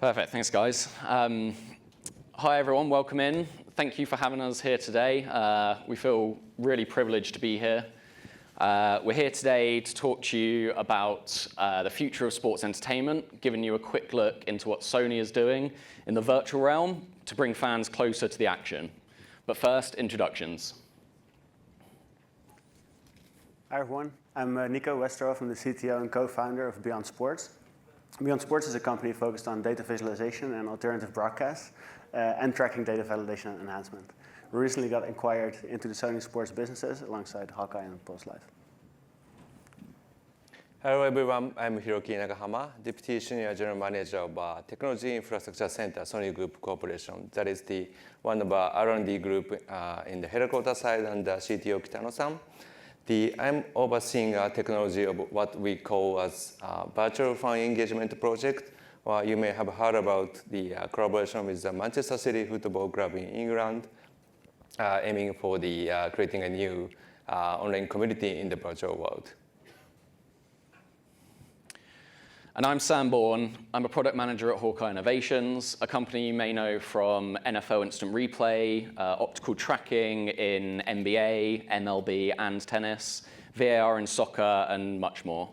Perfect, thanks guys. Hi everyone, welcome in. Thank you for having us here today. We feel really privileged to be here. We're here today to talk to you about the future of sports entertainment, giving you a quick look into what Sony is doing in the virtual realm to bring fans closer to the action. But first, introductions. Hi everyone, I'm Nico Westerhoff. I'm the CTO and co-founder of Beyond Sports. Beyond Sports is a company focused on data visualization and alternative broadcasts and tracking data validation and enhancement. We recently got acquired into the Sony Sports businesses alongside Hawkeye and Pulse Live. Hello everyone, I'm Hiroki Nagahama, Deputy Senior General Manager of Technology Infrastructure Center, Sony Group Corporation. That is one of our R&D group in the headquarters side, and CTO Kitano-san. I'm overseeing technology of what we call as Virtual Fan Engagement Project. You may have heard about the collaboration with the Manchester City Football Club in England, aiming for creating a new online community in the virtual world. And I'm Sam Bourne. I'm a product manager at Hawkeye Innovations, a company you may know from NFL Instant Replay, optical tracking in NBA, MLB, and tennis, VAR in soccer, and much more.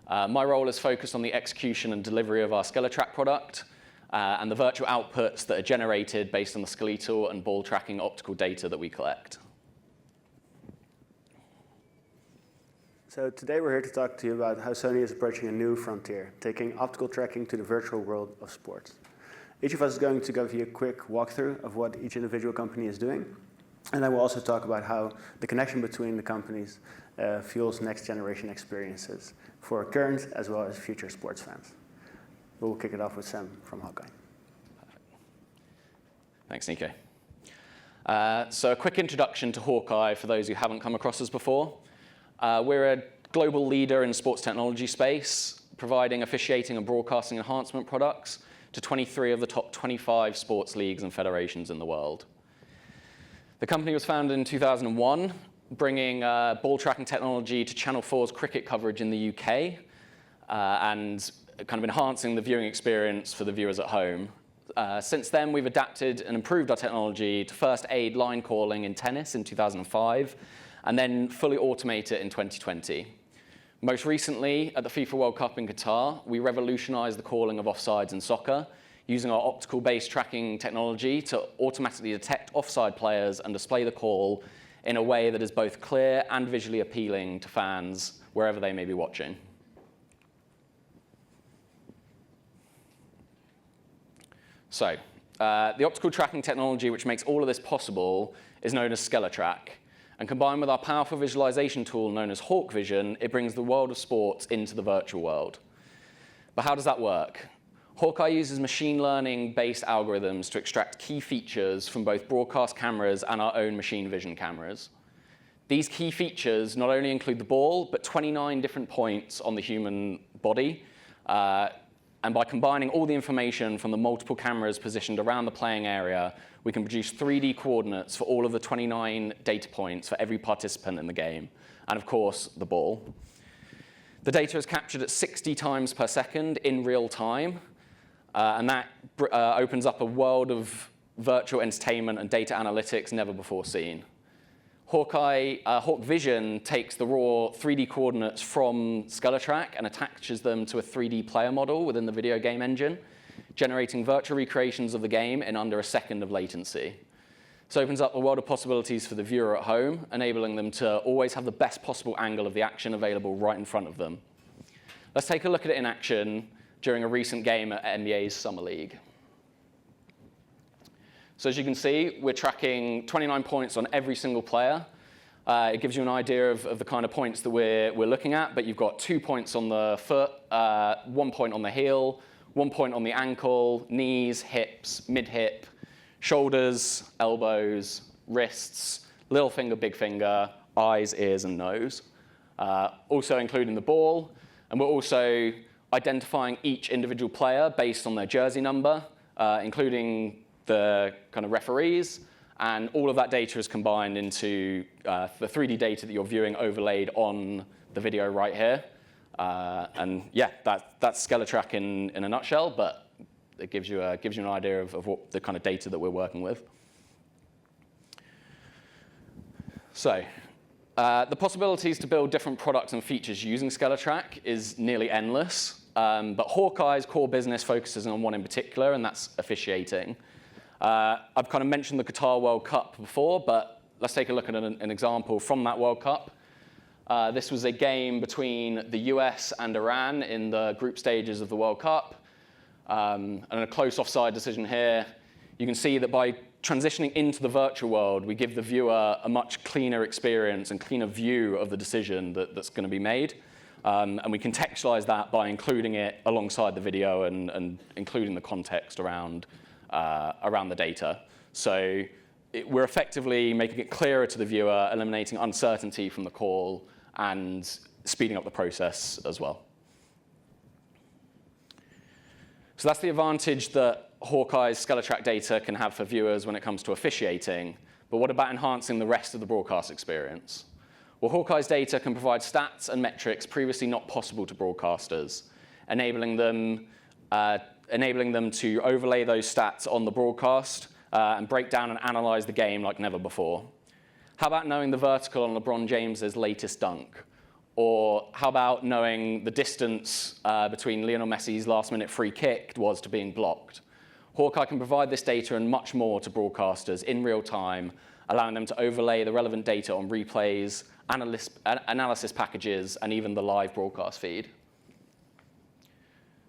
My role is focused on the execution and delivery of our SkeleTrack product and the virtual outputs that are generated based on the skeletal and ball tracking optical data that we collect. So today we're here to talk to you about how Sony is approaching a new frontier, taking optical tracking to the virtual world of sports. Each of us is going to give you a quick walkthrough of what each individual company is doing. And I will also talk about how the connection between the companies fuels next generation experiences for current as well as future sports fans. We'll kick it off with Sam from Hawkeye. Perfect. Thanks, Nico. So a quick introduction to Hawkeye for those who haven't come across us before. We're a global leader in the sports technology space, providing officiating and broadcasting enhancement products to 23 of the top 25 sports leagues and federations in the world. The company was founded in 2001, bringing ball tracking technology to Channel 4's cricket coverage in the UK, and kind of enhancing the viewing experience for the viewers at home. Since then, we've adapted and improved our technology to first aid line calling in tennis in 2005, and then fully automate it in 2020. Most recently, at the FIFA World Cup in Qatar, we revolutionized the calling of offsides in soccer, using our optical-based tracking technology to automatically detect offside players and display the call in a way that is both clear and visually appealing to fans wherever they may be watching. So, the optical tracking technology which makes all of this possible is known as SkeleTrack. And combined with our powerful visualization tool known as HawkVision, it brings the world of sports into the virtual world. But how does that work? Hawkeye uses machine learning-based algorithms to extract key features from both broadcast cameras and our own machine vision cameras. These key features not only include the ball, but 29 different points on the human body. And by combining all the information from the multiple cameras positioned around the playing area, we can produce 3D coordinates for all of the 29 data points for every participant in the game, and of course, the ball. The data is captured at 60 times per second in real time, and that opens up a world of virtual entertainment and data analytics never before seen. HawkVision takes the raw 3D coordinates from SkeleTrack and attaches them to a 3D player model within the video game engine, generating virtual recreations of the game in under a second of latency. This opens up a world of possibilities for the viewer at home, enabling them to always have the best possible angle of the action available right in front of them. Let's take a look at it in action during a recent game at NBA's Summer League. So as you can see, we're tracking 29 points on every single player. It gives you an idea of the kind of points that we're looking at, but you've got 2 points on the foot, 1 point on the heel, 1 point on the ankle, knees, hips, mid-hip, shoulders, elbows, wrists, little finger, big finger, eyes, ears, and nose. Also including the ball, and we're also identifying each individual player based on their jersey number, including the kind of referees, and all of that data is combined into the 3D data that you're viewing overlaid on the video right here. And yeah, that's SkeleTrack in a nutshell, but it gives you an idea of what the kind of data that we're working with. So the possibilities to build different products and features using SkeleTrack is nearly endless. But Hawkeye's core business focuses on one in particular, and that's officiating. I've kind of mentioned the Qatar World Cup before, but let's take a look at an example from that World Cup. This was a game between the US and Iran in the group stages of the World Cup. And a close offside decision here. You can see that by transitioning into the virtual world, we give the viewer a much cleaner experience and cleaner view of the decision that's going to be made. And we contextualize that by including it alongside the video and including the context around the data. So we're effectively making it clearer to the viewer, eliminating uncertainty from the call, and speeding up the process as well. So that's the advantage that Hawkeye's SkeleTrack data can have for viewers when it comes to officiating. But what about enhancing the rest of the broadcast experience? Well, Hawkeye's data can provide stats and metrics previously not possible to broadcasters, enabling them to overlay those stats on the broadcast and break down and analyze the game like never before. How about knowing the vertical on LeBron James's latest dunk? Or how about knowing the distance between Lionel Messi's last-minute free kick was to being blocked? Hawkeye can provide this data and much more to broadcasters in real time, allowing them to overlay the relevant data on replays, analysis packages, and even the live broadcast feed.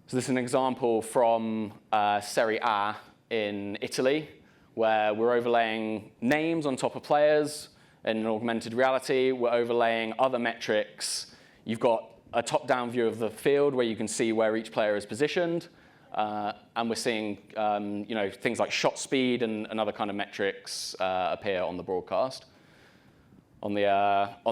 So this is an example from Serie A in Italy, where we're overlaying names on top of players in an augmented reality. We're overlaying other metrics. You've got a top-down view of the field where you can see where each player is positioned. And we're seeing things like shot speed and other kind of metrics appear on the broadcast. On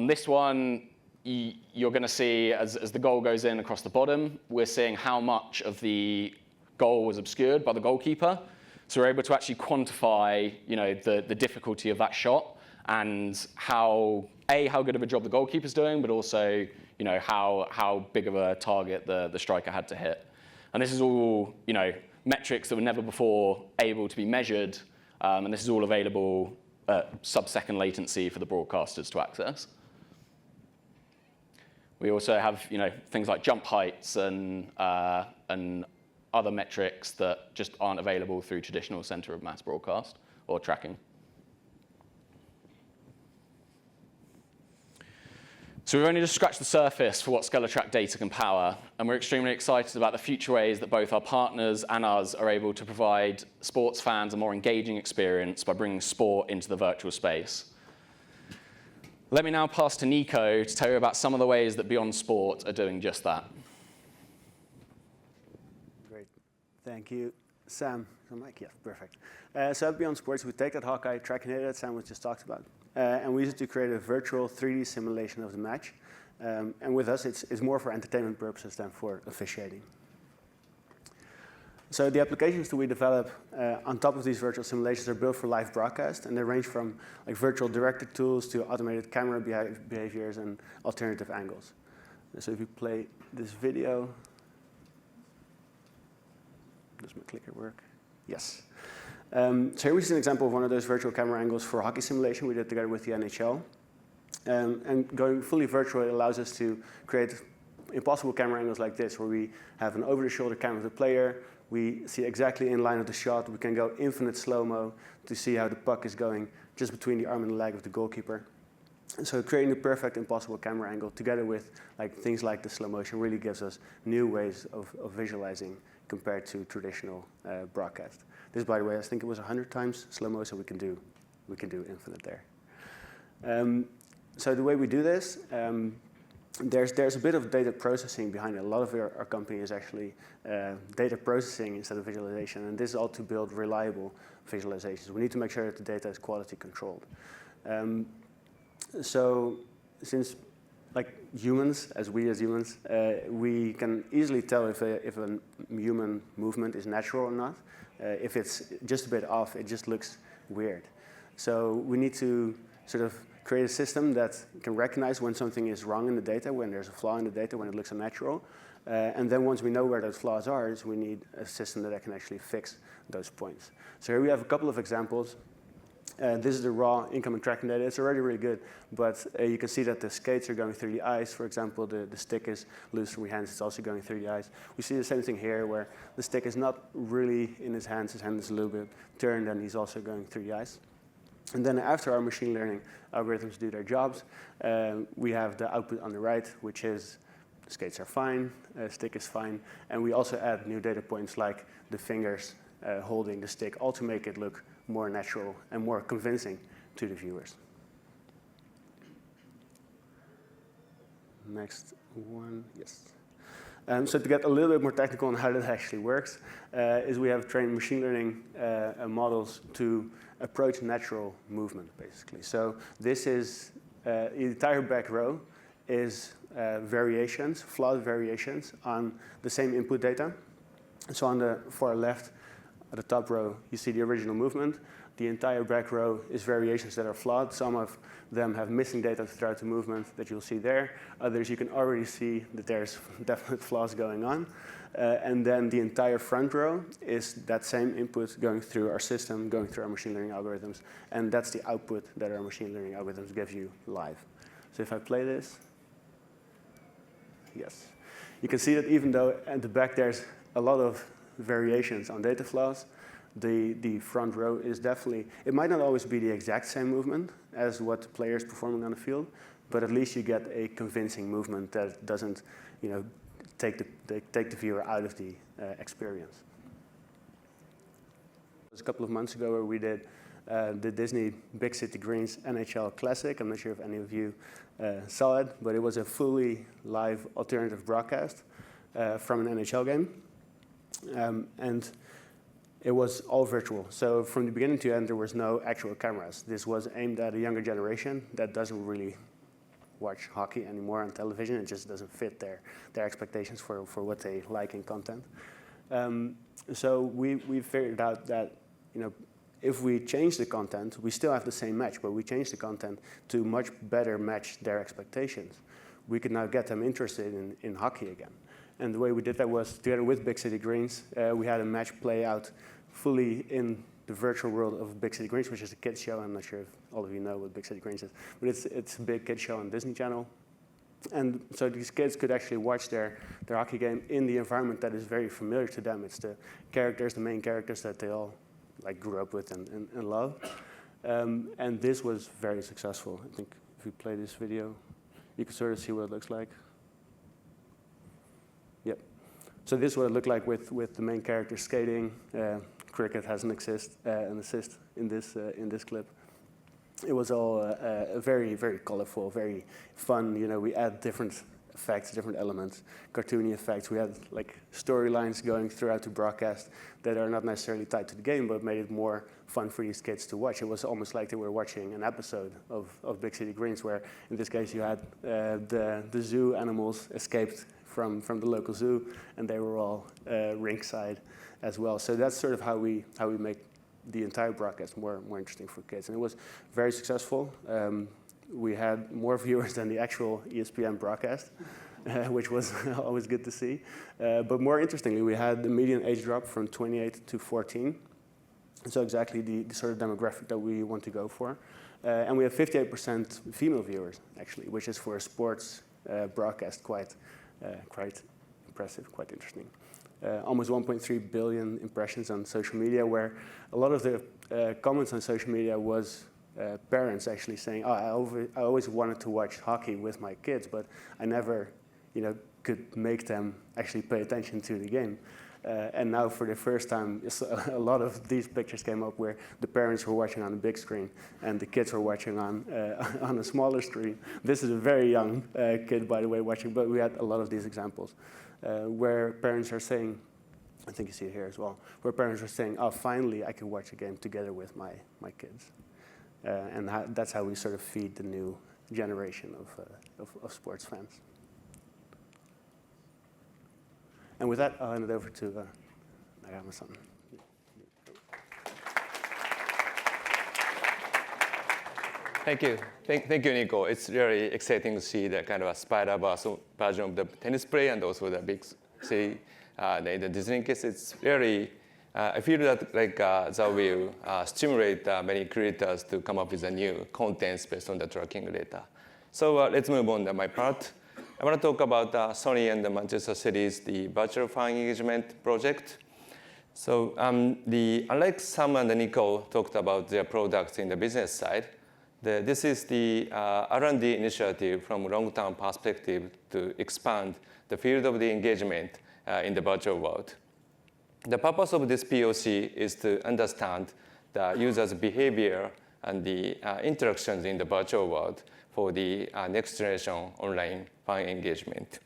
this one, you're going to see, as the goal goes in across the bottom, we're seeing how much of the goal was obscured by the goalkeeper. So we're able to actually quantify the difficulty of that shot and how good of a job the goalkeeper's doing, but also how big of a target the striker had to hit. And this is all metrics that were never before able to be measured, and this is all available at sub-second latency for the broadcasters to access. We also have things like jump heights and other metrics that just aren't available through traditional center of mass broadcast or tracking. So we've only just scratched the surface for what SkeleTrack data can power, and we're extremely excited about the future ways that both our partners and us are able to provide sports fans a more engaging experience by bringing sport into the virtual space. Let me now pass to Nico to tell you about some of the ways that Beyond Sport are doing just that. Great. Thank you, Sam. Mike, yeah, perfect. So at Beyond Sports, we take that Hawkeye tracking data that Sam was just talked about, and we use it to create a virtual 3D simulation of the match. And with us, it's more for entertainment purposes than for officiating. So the applications that we develop on top of these virtual simulations are built for live broadcast, and they range from virtual directed tools to automated camera behaviors and alternative angles. So if you play this video, does my clicker work? Yes. So here we see an example of one of those virtual camera angles for hockey simulation we did together with the NHL. And going fully virtual, it allows us to create impossible camera angles like this, where we have an over-the-shoulder camera of the player. We see exactly in line of the shot. We can go infinite slow-mo to see how the puck is going just between the arm and the leg of the goalkeeper. And so creating the perfect impossible camera angle together with things like the slow motion really gives us new ways of visualizing compared to traditional broadcast. This, by the way, I think it was 100 times slow-mo, so we can do infinite there. So the way we do this, there's a bit of data processing behind it. A lot of our company is actually data processing instead of visualization, and this is all to build reliable visualizations. We need to make sure that the data is quality controlled. So since humans, we can easily tell if a human movement is natural or not. If it's just a bit off, it just looks weird. So we need to sort of create a system that can recognize when something is wrong in the data, when there's a flaw in the data, when it looks unnatural. And then once we know where those flaws are, we need a system that can actually fix those points. So here we have a couple of examples. This is the raw incoming tracking data. It's already really good, but you can see that the skates are going through the ice. For example, the stick is loose from your hands. It's also going through the ice. We see the same thing here, where the stick is not really in his hands. His hand is a little bit turned, and he's also going through the ice. And then after our machine learning algorithms do their jobs, we have the output on the right, which is the skates are fine, stick is fine, and we also add new data points like the fingers holding the stick, all to make it look more natural and more convincing to the viewers. Next one, yes. So to get a little bit more technical on how that actually works, is we have trained machine learning models to approach natural movement, basically. So this is, the entire back row is variations, flawed variations on the same input data. So on the far left, at the top row, you see the original movement. The entire back row is variations that are flawed. Some of them have missing data throughout the movement that you'll see there. Others, you can already see that there's definite flaws going on. And then the entire front row is that same input going through our system, going through our machine learning algorithms. And that's the output that our machine learning algorithms give you live. So if I play this, yes. You can see that even though at the back there's a lot of variations on data flaws, the front row is definitely, it might not always be the exact same movement as what the player is performing on the field, but at least you get a convincing movement that doesn't, take the viewer out of the experience. It was a couple of months ago where we did the Disney Big City Greens NHL Classic. I'm not sure if any of you saw it, but it was a fully live alternative broadcast from an NHL game. And it was all virtual. So from the beginning to end, there was no actual cameras. This was aimed at a younger generation that doesn't really watch hockey anymore on television. It just doesn't fit their expectations for what they like in content. So we figured out that if we change the content, we still have the same match, but we change the content to much better match their expectations. We could now get them interested in hockey again. And the way we did that was, together with Big City Greens, we had a match play out fully in the virtual world of Big City Greens, which is a kids show. I'm not sure if all of you know what Big City Greens is, but it's a big kids show on Disney Channel. And so these kids could actually watch their hockey game in the environment that is very familiar to them. It's the characters, the main characters that they all grew up with and love. And this was very successful. I think if you play this video, you can sort of see what it looks like. Yep. So this is what it looked like with the main character skating. Cricket has an assist in this clip. It was all very, very colorful, very fun. We add different effects, different elements, cartoony effects. We had storylines going throughout the broadcast that are not necessarily tied to the game, but made it more fun for these kids to watch. It was almost like they were watching an episode of Big City Greens, where in this case you had the zoo animals escaped from the local zoo, and they were all ringside as well. So that's sort of how we make the entire broadcast more interesting for kids. And it was very successful. We had more viewers than the actual ESPN broadcast, which was always good to see. But more interestingly, we had the median age drop from 28 to 14. So exactly the sort of demographic that we want to go for. And we have 58% female viewers, actually, which is for a sports broadcast quite impressive, quite interesting. Almost 1.3 billion impressions on social media, where a lot of the comments on social media was parents actually saying, "Oh, I always wanted to watch hockey with my kids, but I never, could make them actually pay attention to the game." And now, for the first time, a lot of these pictures came up where the parents were watching on a big screen and the kids were watching on a smaller screen. This is a very young kid, by the way, watching, but we had a lot of these examples where parents are saying, I think you see it here as well, where parents are saying, "Oh, finally, I can watch a game together with my kids." And that's how we sort of feed the new generation of sports fans. And with that, I'll hand it over to Nagama-san. Thank you. Thank you, Nico. It's really exciting to see the kind of a spider-verse version of the tennis play and also the big city, the Disney case. It's really, I feel that like that will stimulate many creators to come up with a new contents based on the tracking data. So let's move on to my part. I want to talk about Sony and the Manchester City's the virtual fan engagement project. So unlike Sam and Nico talked about their products in the business side, this is the R&D initiative from a long-term perspective to expand the field of the engagement in the virtual world. The purpose of this POC is to understand the user's behavior and the interactions in the virtual world for the next generation online fan engagement.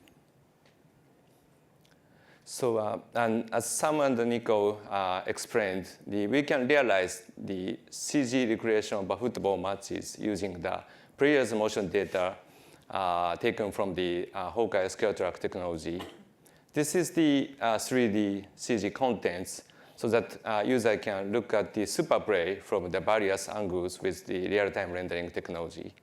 So, and as Sam and Nico explained, we can realize the CG recreation of football matches using the player's motion data taken from the Hawkeye SquareTrack technology. This is the 3D CG contents so that user can look at the super play from the various angles with the real-time rendering technology.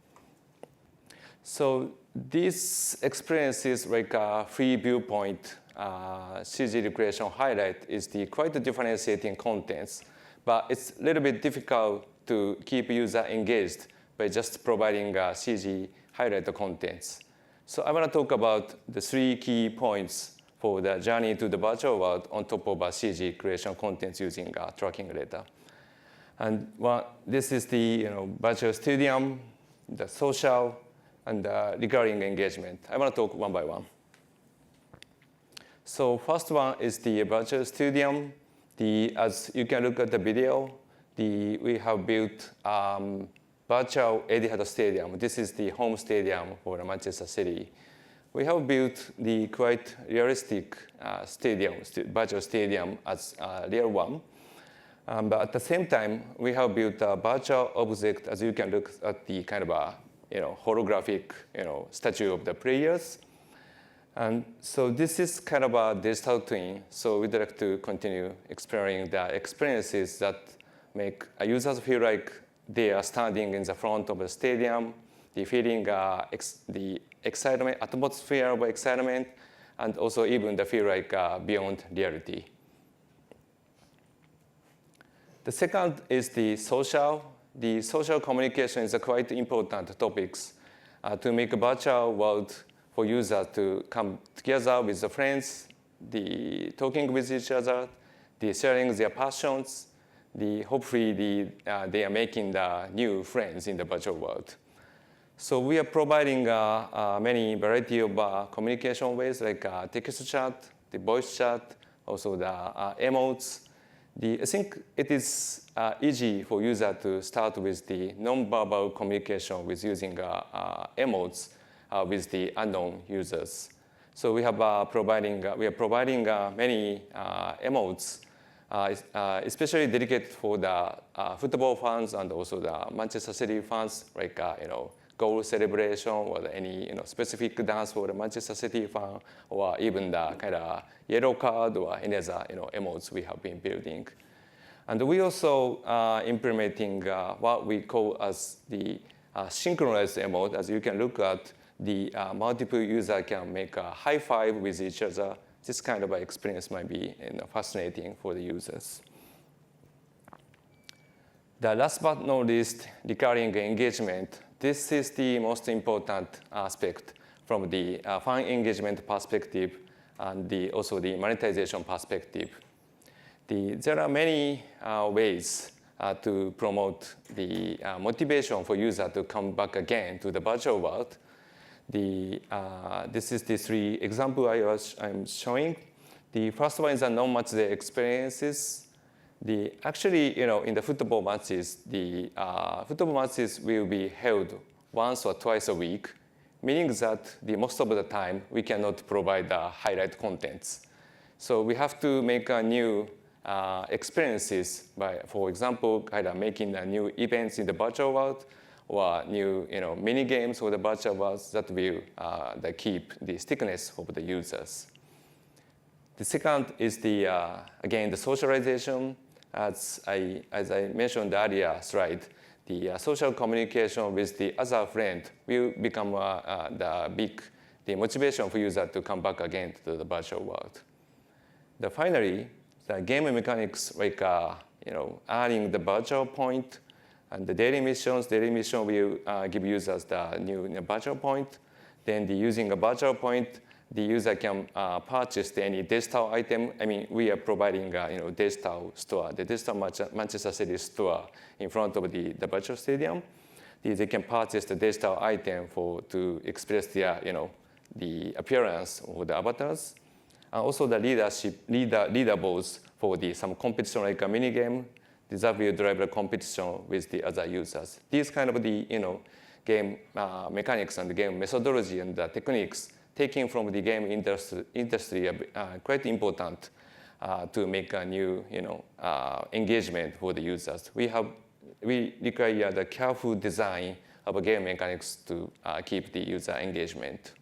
So this experience is like a free viewpoint CG recreation highlight is the quite differentiating contents, but it's a little bit difficult to keep user engaged by just providing CG highlight contents. So I want to talk about the 3 key points for the journey to the virtual world on top of CG creation contents using tracking data. And this is the virtual stadium, the social, and recurring engagement. I want to talk one by one. So first one is the virtual stadium. As you can look at the video, we have built virtual Etihad Stadium. This is the home stadium for Manchester City. We have built the quite realistic virtual stadium as a real one. But at the same time, we have built a virtual object, as you can look at the kind of a holographic statue of the players. And so this is kind of a digital twin. So we'd like to continue exploring the experiences that make users feel like they are standing in the front of the stadium, the feeling the excitement, atmosphere of excitement, and also even the feel like beyond reality. The second is the social. The social communication is a quite important topic to make a virtual world for users to come together with the friends, talking with each other, sharing their passions, hopefully they are making the new friends in the virtual world. So we are providing many variety of communication ways like text chat, the voice chat, also the emotes. I think it is easy for user to start with the non-verbal communication with using emotes with the unknown users. So we are providing many emotes, especially dedicated for the football fans and also the Manchester City fans, like goal celebration or any specific dance for the Manchester City fan, or even the kind of yellow card or any other emotes we have been building. And we also implementing what we call as the synchronized emote. As you can look at, the multiple user can make a high five with each other. This kind of experience might be fascinating for the users. The last but not least, recurring engagement. This is the most important aspect from the fan engagement perspective and also the monetization perspective. There are many ways to promote the motivation for user to come back again to the virtual world. This is the 3 examples I'm showing. The first one is a non-match day experiences. Actually, in the football matches, football matches will be held once or twice a week, meaning that most of the time we cannot provide the highlight contents. So we have to make a new experiences by, for example, kind of making new events in the virtual world or new mini games for the virtual worlds that will keep the stickiness of the users. The second is again the socialization. As I mentioned earlier slide, the social communication with the other friend will become the motivation for user to come back again to the virtual world. Finally, the game mechanics like earning the virtual point and the daily mission will give users the new virtual point. Then using a virtual point, the user can purchase any digital item. I mean, we are providing a digital store, the digital Manchester City store in front of the virtual stadium. They can purchase the digital item to express their the appearance of the avatars. And also the leaderboards for some competition like a mini game. That will drive the competition with the other users. These kind of the game mechanics and the game methodology and the techniques taken from the game industry are quite important to make a new engagement for the users. We require the careful design of a game mechanics to keep the user engagement.